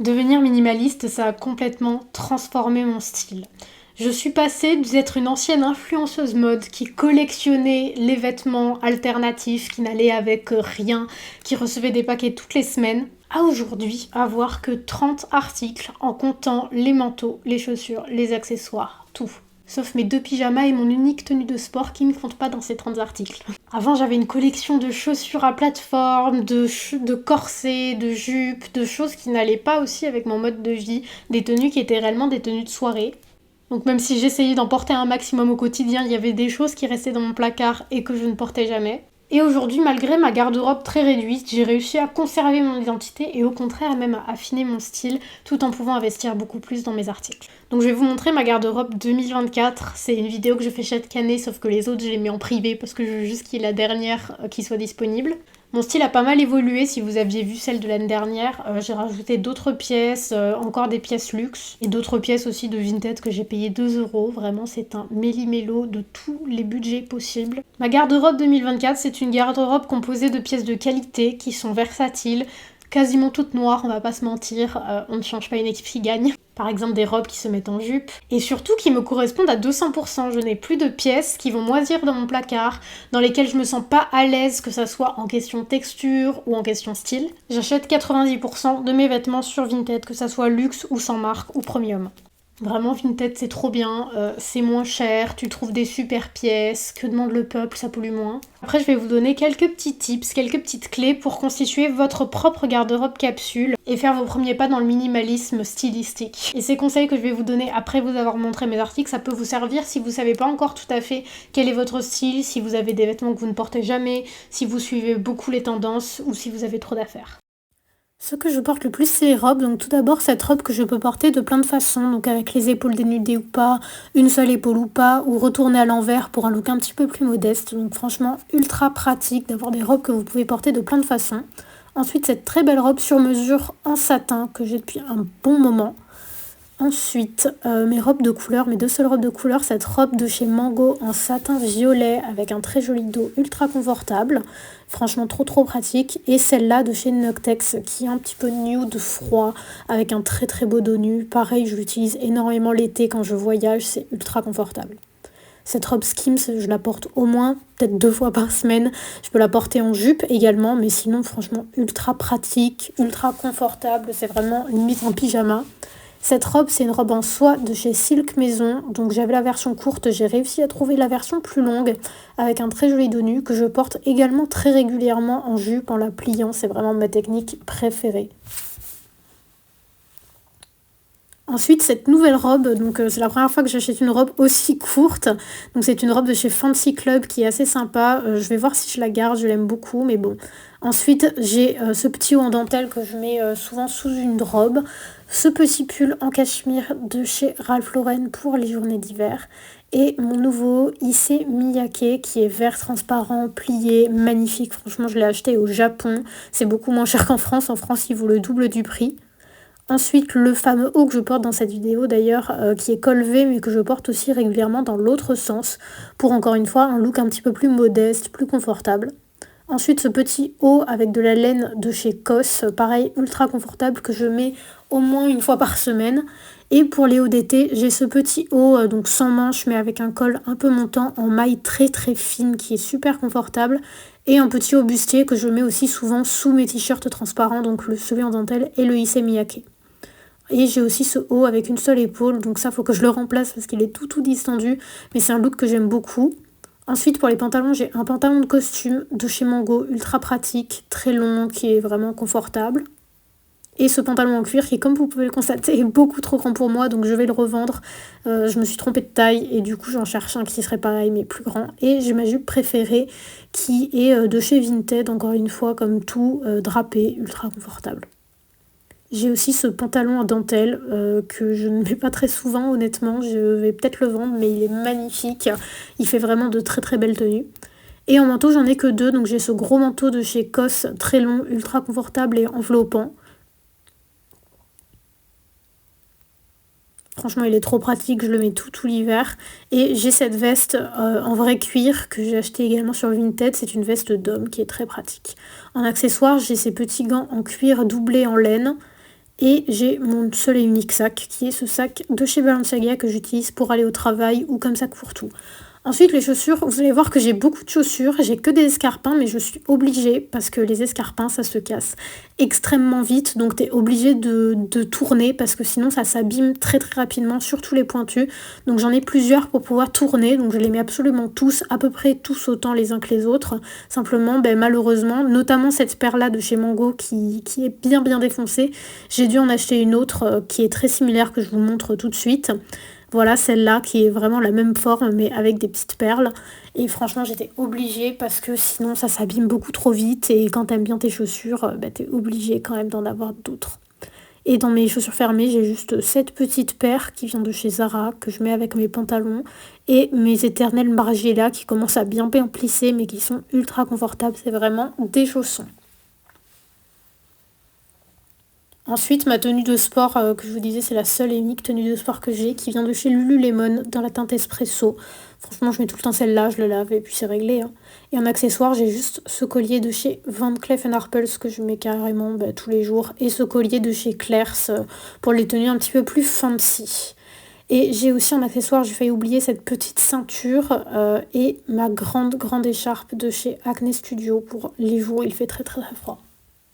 Devenir minimaliste, ça a complètement transformé mon style. Je suis passée d'être une ancienne influenceuse mode qui collectionnait les vêtements alternatifs, qui n'allaient avec rien, qui recevait des paquets toutes les semaines, à aujourd'hui avoir que 30 articles en comptant les manteaux, les chaussures, les accessoires, tout. Sauf mes 2 pyjamas et mon unique tenue de sport qui ne comptent pas dans ces 30 articles. Avant, j'avais une collection de chaussures à plateforme, de corsets, de jupes, de choses qui n'allaient pas aussi avec mon mode de vie, des tenues qui étaient réellement des tenues de soirée. Donc même si j'essayais d'en porter un maximum au quotidien, il y avait des choses qui restaient dans mon placard et que je ne portais jamais. Et aujourd'hui, malgré ma garde-robe très réduite, j'ai réussi à conserver mon identité et au contraire même à affiner mon style tout en pouvant investir beaucoup plus dans mes articles. Donc je vais vous montrer ma garde-robe 2024. C'est une vidéo que je fais chaque année, sauf que les autres je les mets en privé parce que je veux juste qu'il y ait la dernière qui soit disponible. Mon style a pas mal évolué, si vous aviez vu celle de l'année dernière. J'ai rajouté d'autres pièces, encore des pièces luxe, et d'autres pièces aussi de Vinted que j'ai payé 2 €. Vraiment, c'est un méli-mélo de tous les budgets possibles. Ma garde-robe 2024, c'est une garde-robe composée de pièces de qualité qui sont versatiles, quasiment toutes noires, on va pas se mentir, on ne change pas une équipe qui gagne. Par exemple des robes qui se mettent en jupe, et surtout qui me correspondent à 200%. Je n'ai plus de pièces qui vont moisir dans mon placard, dans lesquelles je me sens pas à l'aise, que ça soit en question texture ou en question style. J'achète 90% de mes vêtements sur Vinted, que ça soit luxe ou sans marque ou premium. Vraiment, Vinted, c'est trop bien, c'est moins cher, tu trouves des super pièces, que demande le peuple, ça pollue moins. Après, je vais vous donner quelques petits tips, quelques petites clés pour constituer votre propre garde-robe capsule et faire vos premiers pas dans le minimalisme stylistique. Et ces conseils que je vais vous donner après vous avoir montré mes articles, ça peut vous servir si vous savez pas encore tout à fait quel est votre style, si vous avez des vêtements que vous ne portez jamais, si vous suivez beaucoup les tendances ou si vous avez trop d'affaires. Ce que je porte le plus, c'est les robes. Donc tout d'abord, cette robe que je peux porter de plein de façons, donc avec les épaules dénudées ou pas, une seule épaule ou pas, ou retourner à l'envers pour un look un petit peu plus modeste. Donc franchement, ultra pratique d'avoir des robes que vous pouvez porter de plein de façons. Ensuite, cette très belle robe sur mesure en satin que j'ai depuis un bon moment. Ensuite, mes robes de couleur, mes 2 seules robes de couleur, cette robe de chez Mango en satin violet avec un très joli dos ultra confortable, franchement trop pratique, et celle-là de chez Noctex qui est un petit peu nude froid avec un très beau dos nu. Pareil, je l'utilise énormément l'été quand je voyage, c'est ultra confortable. Cette robe Skims, je la porte au moins peut-être 2 fois par semaine. Je peux la porter en jupe également, mais sinon franchement ultra pratique, ultra confortable, c'est vraiment limite un pyjama. Cette robe, c'est une robe en soie de chez Silk Maison. Donc j'avais la version courte, j'ai réussi à trouver la version plus longue avec un très joli dos nu que je porte également très régulièrement en jupe en la pliant. C'est vraiment ma technique préférée. Ensuite, cette nouvelle robe, donc c'est la première fois que j'achète une robe aussi courte. Donc c'est une robe de chez Fancy Club qui est assez sympa. Je vais voir si je la garde, je l'aime beaucoup, mais bon. Ensuite, j'ai ce petit haut en dentelle que je mets souvent sous une robe. Ce petit pull en cachemire de chez Ralph Lauren pour les journées d'hiver. Et mon nouveau Issey Miyake qui est vert transparent, plié, magnifique. Franchement, je l'ai acheté au Japon. C'est beaucoup moins cher qu'en France. En France, il vaut le double du prix. Ensuite, le fameux haut que je porte dans cette vidéo d'ailleurs, qui est col V mais que je porte aussi régulièrement dans l'autre sens pour encore une fois un look un petit peu plus modeste, plus confortable. Ensuite, ce petit haut avec de la laine de chez COS, pareil, ultra confortable que je mets au moins une fois par semaine. Et pour les hauts d'été, j'ai ce petit haut donc sans manches mais avec un col un peu montant en maille très fine qui est super confortable. Et un petit haut bustier que je mets aussi souvent sous mes t-shirts transparents, donc celui en dentelle et le Issey Miyake. Et j'ai aussi ce haut avec une seule épaule, donc ça faut que je le remplace parce qu'il est tout distendu, mais c'est un look que j'aime beaucoup. Ensuite pour les pantalons, j'ai un pantalon de costume de chez Mango, ultra pratique, très long, qui est vraiment confortable. Et ce pantalon en cuir qui, comme vous pouvez le constater, est beaucoup trop grand pour moi, donc je vais le revendre. Je me suis trompée de taille et du coup j'en cherche un qui serait pareil mais plus grand. Et j'ai ma jupe préférée qui est de chez Vinted, encore une fois comme tout, drapé, ultra confortable. J'ai aussi ce pantalon en dentelle que je ne mets pas très souvent honnêtement, je vais peut-être le vendre mais il est magnifique, il fait vraiment de très belles tenues. Et en manteau j'en ai que 2, donc j'ai ce gros manteau de chez COS, très long, ultra confortable et enveloppant. Franchement il est trop pratique, je le mets tout l'hiver. Et j'ai cette veste en vrai cuir que j'ai acheté également sur Vinted, c'est une veste d'homme qui est très pratique. En accessoire j'ai ces petits gants en cuir doublés en laine. Et j'ai mon seul et unique sac, qui est ce sac de chez Balenciaga que j'utilise pour aller au travail ou comme sac pour tout. Ensuite, les chaussures, vous allez voir que j'ai beaucoup de chaussures, j'ai que des escarpins, mais je suis obligée, parce que les escarpins, ça se casse extrêmement vite, donc t'es obligée de tourner, parce que sinon ça s'abîme très très rapidement, surtout les pointus. Donc j'en ai plusieurs pour pouvoir tourner, donc je les mets absolument tous, à peu près tous autant les uns que les autres. Simplement, malheureusement, notamment cette paire-là de chez Mango qui est bien défoncée, j'ai dû en acheter une autre qui est très similaire, que je vous montre tout de suite. Voilà, celle-là qui est vraiment la même forme mais avec des petites perles. Et franchement, j'étais obligée parce que sinon ça s'abîme beaucoup trop vite. Et quand t'aimes bien tes chaussures, t'es obligée quand même d'en avoir d'autres. Et dans mes chaussures fermées, j'ai juste cette petite paire qui vient de chez Zara que je mets avec mes pantalons. Et mes éternels Margiela qui commencent à bien plisser mais qui sont ultra confortables. C'est vraiment des chaussons. Ensuite, ma tenue de sport, que je vous disais, c'est la seule et unique tenue de sport que j'ai, qui vient de chez Lululemon, dans la teinte espresso. Franchement, je mets tout le temps celle-là, je la lave et puis c'est réglé. Hein. Et en accessoire, j'ai juste ce collier de chez Van Cleef & Arpels que je mets carrément tous les jours. Et ce collier de chez Claire's pour les tenues un petit peu plus fancy. Et j'ai aussi en accessoire, j'ai failli oublier cette petite ceinture et ma grande écharpe de chez Acne Studio pour les jours où il fait très froid.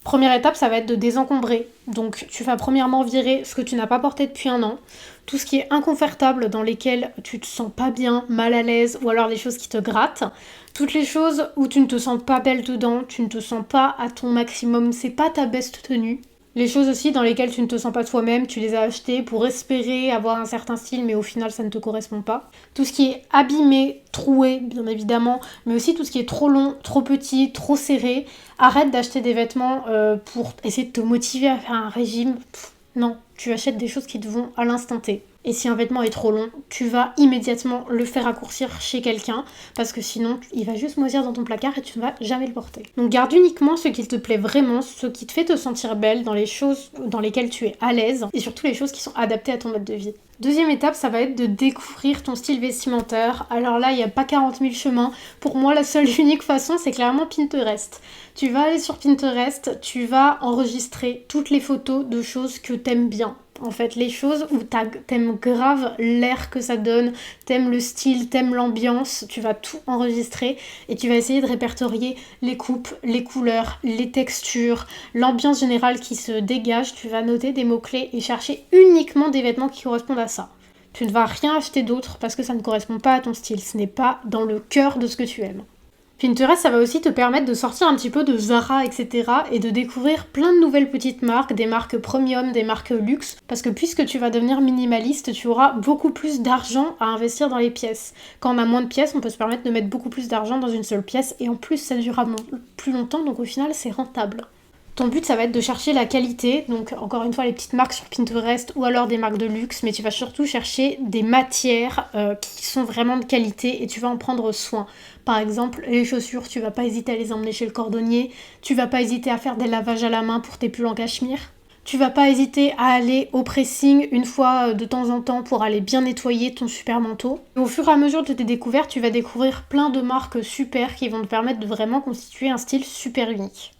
Première étape, ça va être de désencombrer. Donc tu vas premièrement virer ce que tu n'as pas porté depuis un an, tout ce qui est inconfortable dans lesquels tu te sens pas bien, mal à l'aise, ou alors les choses qui te grattent. Toutes les choses où tu ne te sens pas belle dedans, tu ne te sens pas à ton maximum, c'est pas ta best tenue. Les choses aussi dans lesquelles tu ne te sens pas toi-même, tu les as achetées pour espérer avoir un certain style, mais au final ça ne te correspond pas. Tout ce qui est abîmé, troué, bien évidemment, mais aussi tout ce qui est trop long, trop petit, trop serré. Arrête d'acheter des vêtements pour essayer de te motiver à faire un régime. Non, tu achètes des choses qui te vont à l'instant T. Et si un vêtement est trop long, tu vas immédiatement le faire raccourcir chez quelqu'un parce que sinon, il va juste moisir dans ton placard et tu ne vas jamais le porter. Donc garde uniquement ce qui te plaît vraiment, ce qui te fait te sentir belle dans les choses dans lesquelles tu es à l'aise et surtout les choses qui sont adaptées à ton mode de vie. Deuxième étape, ça va être de découvrir ton style vestimentaire. Alors là, il n'y a pas 40 000 chemins. Pour moi, la seule unique façon, c'est clairement Pinterest. Tu vas aller sur Pinterest, tu vas enregistrer toutes les photos de choses que t'aimes bien. En fait, les choses où t'aimes grave l'air que ça donne, t'aimes le style, t'aimes l'ambiance, tu vas tout enregistrer et tu vas essayer de répertorier les coupes, les couleurs, les textures, l'ambiance générale qui se dégage. Tu vas noter des mots-clés et chercher uniquement des vêtements qui correspondent à ça. Tu ne vas rien acheter d'autre parce que ça ne correspond pas à ton style, ce n'est pas dans le cœur de ce que tu aimes. Pinterest, ça va aussi te permettre de sortir un petit peu de Zara, etc. et de découvrir plein de nouvelles petites marques, des marques premium, des marques luxe, parce que puisque tu vas devenir minimaliste, tu auras beaucoup plus d'argent à investir dans les pièces. Quand on a moins de pièces, on peut se permettre de mettre beaucoup plus d'argent dans une seule pièce, et en plus ça durera plus longtemps, donc au final c'est rentable. Ton but, ça va être de chercher la qualité, donc encore une fois les petites marques sur Pinterest ou alors des marques de luxe, mais tu vas surtout chercher des matières qui sont vraiment de qualité et tu vas en prendre soin. Par exemple, les chaussures, tu vas pas hésiter à les emmener chez le cordonnier, tu vas pas hésiter à faire des lavages à la main pour tes pulls en cachemire. Tu vas pas hésiter à aller au pressing une fois de temps en temps pour aller bien nettoyer ton super manteau. Et au fur et à mesure de tes découvertes, tu vas découvrir plein de marques super qui vont te permettre de vraiment constituer un style super unique.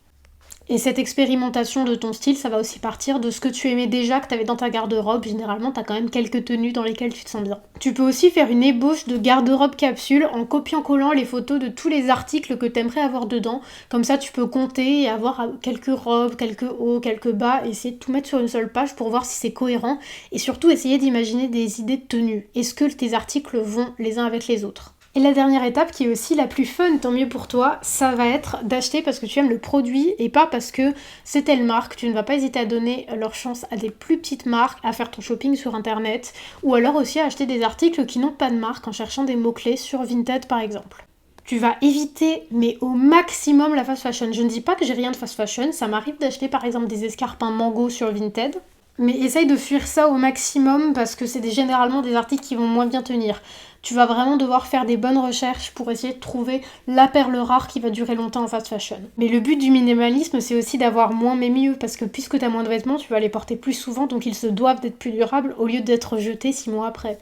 Et cette expérimentation de ton style, ça va aussi partir de ce que tu aimais déjà, que tu avais dans ta garde-robe. Généralement, tu as quand même quelques tenues dans lesquelles tu te sens bien. Tu peux aussi faire une ébauche de garde-robe capsule en copiant-collant les photos de tous les articles que tu aimerais avoir dedans. Comme ça, tu peux compter et avoir quelques robes, quelques hauts, quelques bas, et essayer de tout mettre sur une seule page pour voir si c'est cohérent. Et surtout, essayer d'imaginer des idées de tenue. Est-ce que tes articles vont les uns avec les autres ? Et la dernière étape, qui est aussi la plus fun, tant mieux pour toi, ça va être d'acheter parce que tu aimes le produit et pas parce que c'est telle marque. Tu ne vas pas hésiter à donner leur chance à des plus petites marques, à faire ton shopping sur internet, ou alors aussi à acheter des articles qui n'ont pas de marque en cherchant des mots-clés sur Vinted par exemple. Tu vas éviter, mais au maximum, la fast fashion. Je ne dis pas que j'ai rien de fast fashion, ça m'arrive d'acheter par exemple des escarpins Mango sur Vinted, mais essaye de fuir ça au maximum parce que c'est généralement des articles qui vont moins bien tenir. Tu vas vraiment devoir faire des bonnes recherches pour essayer de trouver la perle rare qui va durer longtemps en fast fashion. Mais le but du minimalisme, c'est aussi d'avoir moins mais mieux, parce que puisque tu as moins de vêtements, tu vas les porter plus souvent, donc ils se doivent d'être plus durables au lieu d'être jetés 6 mois après.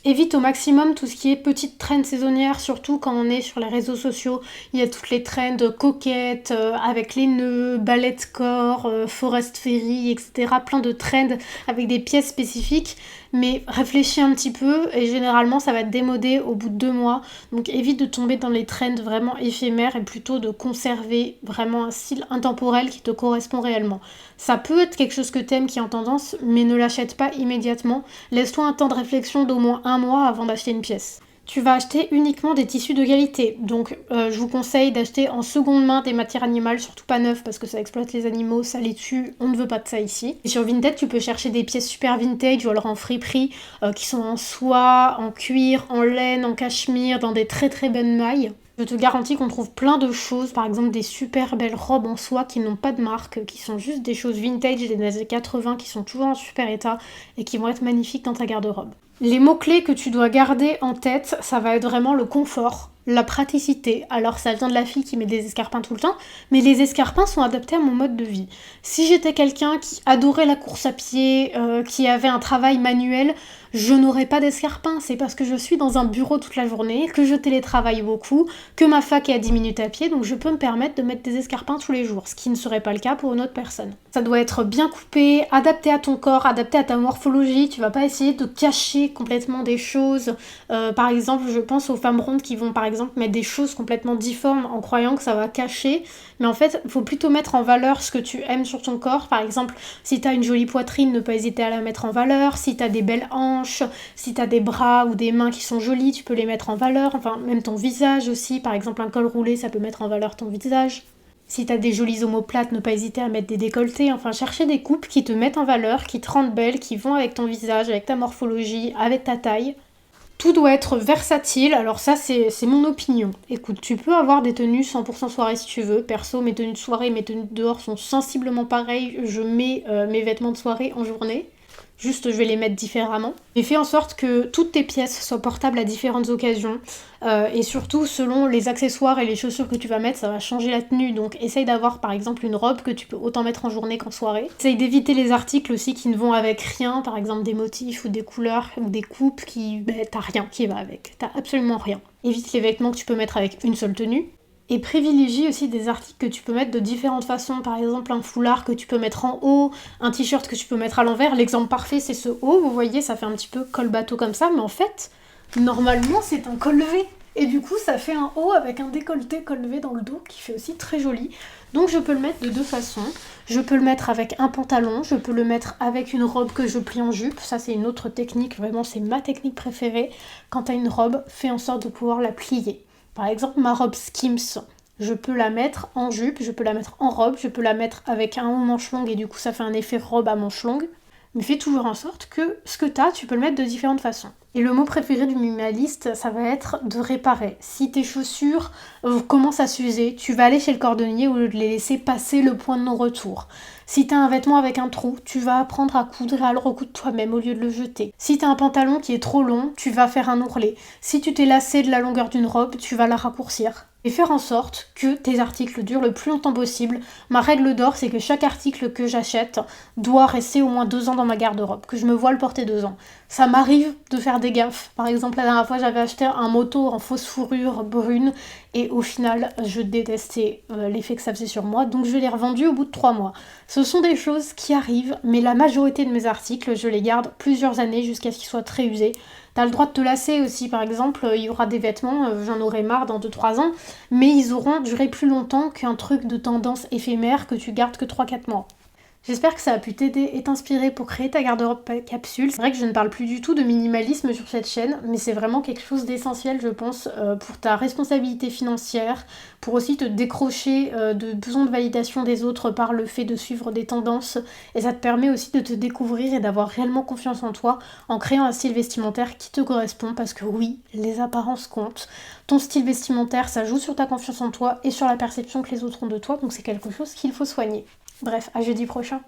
Évite au maximum tout ce qui est petite trend saisonnière, surtout quand on est sur les réseaux sociaux. Il y a toutes les trends coquettes, avec les nœuds, ballet de corps, forest fairy, etc. Plein de trends avec des pièces spécifiques. Mais réfléchis un petit peu et généralement ça va te démoder au bout de 2 mois. Donc évite de tomber dans les trends vraiment éphémères et plutôt de conserver vraiment un style intemporel qui te correspond réellement. Ça peut être quelque chose que t'aimes qui est en tendance, mais ne l'achète pas immédiatement. Laisse-toi un temps de réflexion d'au moins 1 mois avant d'acheter une pièce. Tu vas acheter uniquement des tissus de qualité. Donc je vous conseille d'acheter en seconde main des matières animales, surtout pas neuves parce que ça exploite les animaux, ça les tue, on ne veut pas de ça ici. Et sur Vinted, tu peux chercher des pièces super vintage ou alors en friperie qui sont en soie, en cuir, en laine, en cachemire, dans des très très bonnes mailles. Je te garantis qu'on trouve plein de choses, par exemple des super belles robes en soie qui n'ont pas de marque, qui sont juste des choses vintage des années 80 qui sont toujours en super état et qui vont être magnifiques dans ta garde-robe. Les mots-clés que tu dois garder en tête, ça va être vraiment le confort, la praticité. Alors ça vient de la fille qui met des escarpins tout le temps, mais les escarpins sont adaptés à mon mode de vie. Si j'étais quelqu'un qui adorait la course à pied, qui avait un travail manuel, je n'aurais pas d'escarpins. C'est parce que je suis dans un bureau toute la journée, que je télétravaille beaucoup, que ma fac est à 10 minutes à pied, donc je peux me permettre de mettre des escarpins tous les jours, ce qui ne serait pas le cas pour une autre personne. Ça doit être bien coupé, adapté à ton corps, adapté à ta morphologie. Tu vas pas essayer de cacher complètement des choses. Par exemple, je pense aux femmes rondes qui vont par exemple mettre des choses complètement difformes en croyant que ça va cacher. Mais en fait, il faut plutôt mettre en valeur ce que tu aimes sur ton corps. Par exemple, si tu as une jolie poitrine, ne pas hésiter à la mettre en valeur. Si tu as des belles hanches, si tu as des bras ou des mains qui sont jolis, tu peux les mettre en valeur. Enfin, même ton visage aussi. Par exemple, un col roulé, ça peut mettre en valeur ton visage. Si t'as des jolies omoplates, ne pas hésiter à mettre des décolletés. Enfin, chercher des coupes qui te mettent en valeur, qui te rendent belle, qui vont avec ton visage, avec ta morphologie, avec ta taille. Tout doit être versatile, alors ça c'est mon opinion. Écoute, tu peux avoir des tenues 100% soirée si tu veux. Perso, mes tenues de soirée et mes tenues de dehors sont sensiblement pareilles. Je mets mes vêtements de soirée en journée. Juste, je vais les mettre différemment. Et fais en sorte que toutes tes pièces soient portables à différentes occasions. Et surtout, selon les accessoires et les chaussures que tu vas mettre, ça va changer la tenue. Donc, essaye d'avoir par exemple une robe que tu peux autant mettre en journée qu'en soirée. Essaye d'éviter les articles aussi qui ne vont avec rien. Par exemple, des motifs ou des couleurs ou des coupes qui... t'as rien qui va avec. T'as absolument rien. Évite les vêtements que tu peux mettre avec une seule tenue. Et privilégie aussi des articles que tu peux mettre de différentes façons. Par exemple, un foulard que tu peux mettre en haut, un t-shirt que tu peux mettre à l'envers. L'exemple parfait, c'est ce haut. Vous voyez, ça fait un petit peu col bateau comme ça. Mais en fait, normalement, c'est un col levé. Et du coup, ça fait un haut avec un décolleté col levé dans le dos qui fait aussi très joli. Donc, je peux le mettre de deux façons. Je peux le mettre avec un pantalon. Je peux le mettre avec une robe que je plie en jupe. Ça, c'est une autre technique. Vraiment, c'est ma technique préférée. Quand tu as une robe, fais en sorte de pouvoir la plier. Par exemple, ma robe Skims, je peux la mettre en jupe, je peux la mettre en robe, je peux la mettre avec un haut manche longue et du coup ça fait un effet robe à manche longue. Mais fais toujours en sorte que ce que t'as, tu peux le mettre de différentes façons. Et le mot préféré du minimaliste, ça va être de réparer. Si tes chaussures commencent à s'user, tu vas aller chez le cordonnier au lieu de les laisser passer le point de non-retour. Si t'as un vêtement avec un trou, tu vas apprendre à coudre et à le recoudre toi-même au lieu de le jeter. Si t'as un pantalon qui est trop long, tu vas faire un ourlet. Si tu t'es lassé de la longueur d'une robe, tu vas la raccourcir. Et faire en sorte que tes articles durent le plus longtemps possible. Ma règle d'or, c'est que chaque article que j'achète doit rester au moins 2 ans dans ma garde-robe, que je me voie le porter 2 ans. Ça m'arrive de faire des gaffes. Par exemple, la dernière fois, j'avais acheté un manteau en fausse fourrure brune et au final, je détestais l'effet que ça faisait sur moi, donc je l'ai revendu au bout de 3 mois. Ce sont des choses qui arrivent, mais la majorité de mes articles, je les garde plusieurs années jusqu'à ce qu'ils soient très usés. T'as le droit de te lasser aussi, par exemple, il y aura des vêtements, j'en aurai marre dans 2-3 ans, mais ils auront duré plus longtemps qu'un truc de tendance éphémère que tu gardes que 3-4 mois. J'espère que ça a pu t'aider et t'inspirer pour créer ta garde-robe capsule. C'est vrai que je ne parle plus du tout de minimalisme sur cette chaîne, mais c'est vraiment quelque chose d'essentiel, je pense, pour ta responsabilité financière, pour aussi te décrocher de besoin de validation des autres par le fait de suivre des tendances. Et ça te permet aussi de te découvrir et d'avoir réellement confiance en toi en créant un style vestimentaire qui te correspond, parce que oui, les apparences comptent. Ton style vestimentaire, ça joue sur ta confiance en toi et sur la perception que les autres ont de toi, donc c'est quelque chose qu'il faut soigner. Bref, à jeudi prochain.